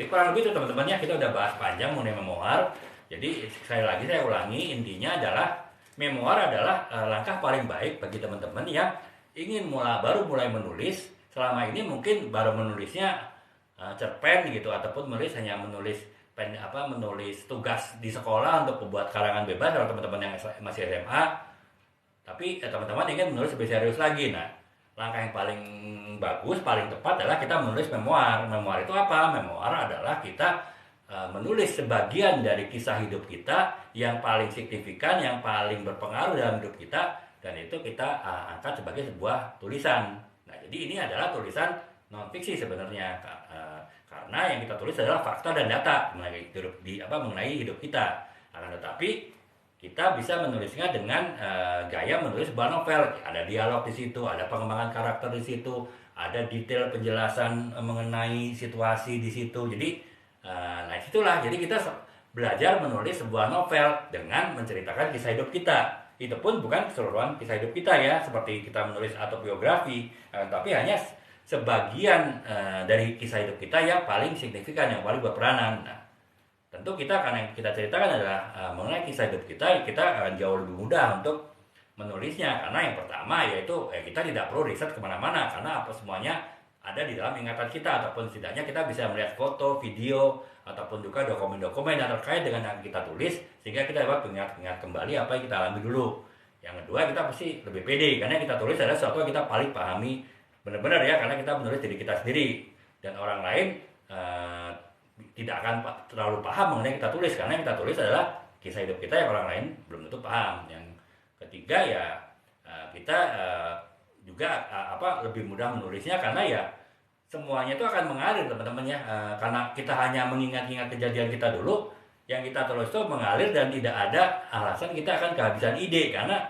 kurang lebih itu teman-temannya kita udah bahas panjang mengenai memoir. Jadi sekali lagi saya ulangi, intinya adalah memoir adalah langkah paling baik bagi teman-teman yang ingin baru mulai menulis. Selama ini mungkin baru menulisnya cerpen gitu, ataupun hanya menulis menulis tugas di sekolah untuk membuat karangan bebas kalau teman-teman yang masih SMA. Tapi teman-teman ingin menulis lebih serius lagi. Nah, langkah yang paling bagus, paling tepat adalah kita menulis memoir. Memoir itu apa? Memoir adalah kita menulis sebagian dari kisah hidup kita yang paling signifikan, yang paling berpengaruh dalam hidup kita, dan itu kita angkat sebagai sebuah tulisan. Nah, jadi ini adalah tulisan non-fiksi sebenarnya, karena yang kita tulis adalah fakta dan data mengenai hidup kita. Akan tetapi kita bisa menulisnya dengan gaya menulis sebuah novel. Ada dialog di situ, ada pengembangan karakter di situ, ada detail penjelasan mengenai situasi di situ. Jadi nah itulah, jadi kita belajar menulis sebuah novel dengan menceritakan kisah hidup kita. Itu pun bukan keseluruhan kisah hidup kita ya, seperti kita menulis autobiografi, tapi hanya sebagian dari kisah hidup kita yang paling signifikan, yang paling berperanan. Nah, tentu kita akan yang kita ceritakan adalah mengenai kisah hidup kita akan jauh lebih mudah untuk menulisnya, karena yang pertama yaitu kita tidak perlu riset kemana-mana, karena semuanya ada di dalam ingatan kita, ataupun setidaknya kita bisa melihat foto, video, ataupun juga dokumen-dokumen yang terkait dengan yang kita tulis, sehingga kita dapat mengingat kembali apa yang kita alami dulu. Yang kedua, kita pasti lebih pede, karena kita tulis adalah sesuatu yang kita paling pahami benar-benar ya, karena kita menulis diri kita sendiri, dan orang lain tidak akan terlalu paham mengenai yang kita tulis, karena yang kita tulis adalah kisah hidup kita yang orang lain belum tentu paham. Yang ketiga ya kita juga lebih mudah menulisnya, karena ya semuanya itu akan mengalir teman-teman ya, karena kita hanya mengingat-ingat kejadian kita dulu, yang kita tulis itu mengalir dan tidak ada alasan kita akan kehabisan ide. Karena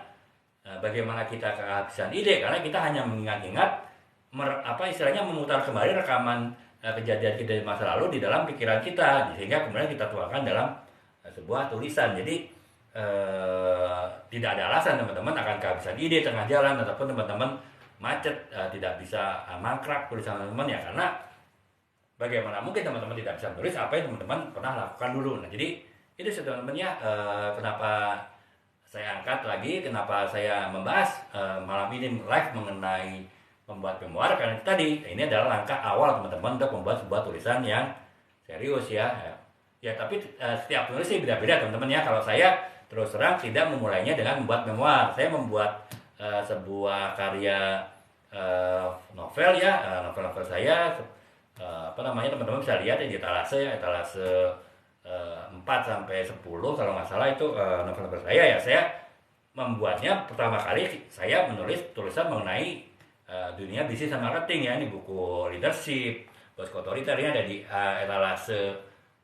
bagaimana kita kehabisan ide? Karena kita hanya mengingat-ingat istilahnya memutar kembali rekaman kejadian kita di masa lalu di dalam pikiran kita, sehingga kemudian kita tuangkan dalam sebuah tulisan. Jadi tidak ada alasan teman-teman akan kehabisan ide tengah jalan, ataupun teman-teman macet tidak bisa mangkrak tulisan teman-teman ya, karena bagaimana mungkin teman-teman tidak bisa menulis apa yang teman-teman pernah lakukan dulu. Nah, jadi itu teman-teman ya, kenapa saya angkat lagi, kenapa saya membahas malam ini live mengenai membuat memoir, karena tadi ini adalah langkah awal teman-teman untuk membuat sebuah tulisan yang serius ya. Ya, tapi setiap penulis sih beda-beda teman-teman ya. Kalau saya terus terang tidak memulainya dengan membuat memoir. Saya membuat sebuah karya novel ya, novel-novel saya teman-teman bisa lihat di etalase 4 sampai 10 kalau nggak salah, itu novel-novel saya ya. Saya membuatnya pertama kali saya menulis tulisan mengenai dunia bisnis dan marketing ya. Ini buku leadership, bos otoriter, ini ada di etalase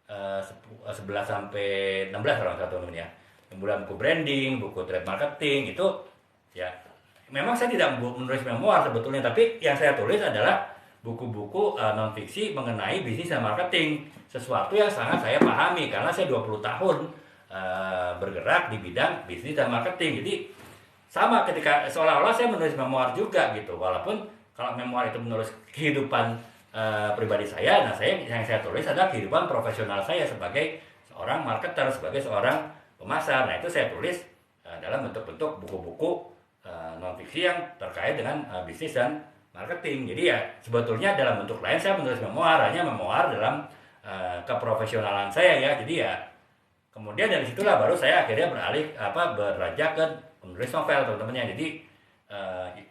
11 sampai 16 kalau nggak salah teman-teman ya. Kemudian buku branding, buku trade marketing, itu ya memang saya tidak menulis memoir sebetulnya, tapi yang saya tulis adalah buku-buku non-fiksi mengenai bisnis dan marketing, sesuatu yang sangat saya pahami karena saya 20 tahun bergerak di bidang bisnis dan marketing. Jadi sama, ketika seolah-olah saya menulis memoir juga gitu, walaupun kalau memoir itu menulis kehidupan pribadi saya, nah yang saya tulis adalah kehidupan profesional saya sebagai seorang marketer, sebagai seorang pemasar. Nah, itu saya tulis dalam bentuk-bentuk buku-buku non-fiksi yang terkait dengan bisnis dan marketing. Jadi ya sebetulnya dalam bentuk lain saya menulis memoir, hanya memoir dalam keprofesionalan saya ya. Jadi ya kemudian dari situlah baru saya akhirnya beranjak ke menulis novel teman-temannya. Jadi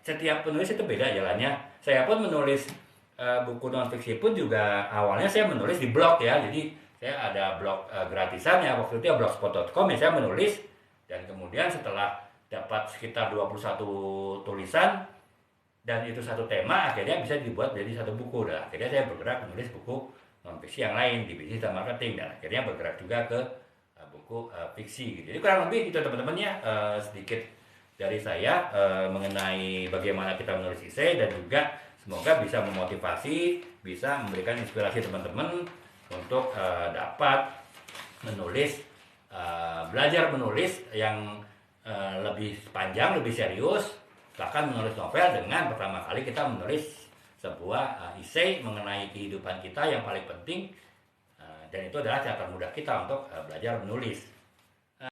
setiap penulis itu beda jalannya. Saya pun menulis buku non-fiksi pun juga awalnya saya menulis di blog ya. Jadi saya ada blog gratisan ya, waktu itu ya blogspot.com ya, saya menulis, dan kemudian setelah dapat sekitar 21 tulisan dan itu satu tema, akhirnya bisa dibuat jadi satu buku. Dan akhirnya saya bergerak menulis buku non-fiksi yang lain di bisnis dan marketing, dan akhirnya bergerak juga ke buku fiksi gitu. Jadi kurang lebih itu teman-teman ya, sedikit dari saya mengenai bagaimana kita menulis esai, dan juga semoga bisa memotivasi, bisa memberikan inspirasi teman-teman untuk dapat menulis, belajar menulis yang lebih panjang, lebih serius, bahkan menulis novel dengan pertama kali kita menulis sebuah esai mengenai kehidupan kita yang paling penting, dan itu adalah cara termudah kita untuk belajar menulis.